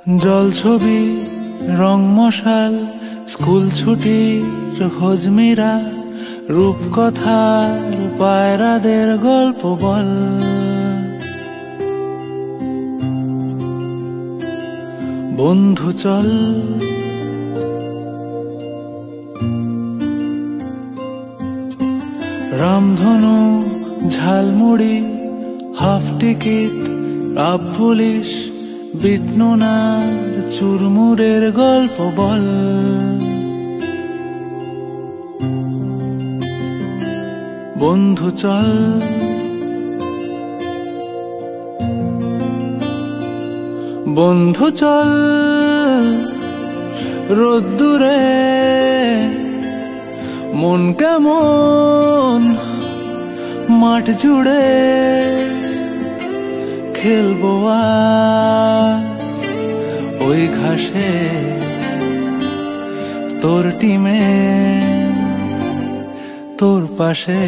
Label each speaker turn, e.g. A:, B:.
A: জল ছবি রং মশাল স্কুল ছুটির হজমিরা রূপকথার পায়রাদের গল্প বল। বন্ধু চল রামধনু ঝালমুড়ি হাফ টিকিট আপ পুলিশ বিটনুনার চুরমুরের গল্প বল। বন্ধু চল বন্ধু চল রোদ্দুরে মন কেমন মাঠ জুড়ে খেলবো আজ ওই ঘাসে তোর টিমে তোর পাশে।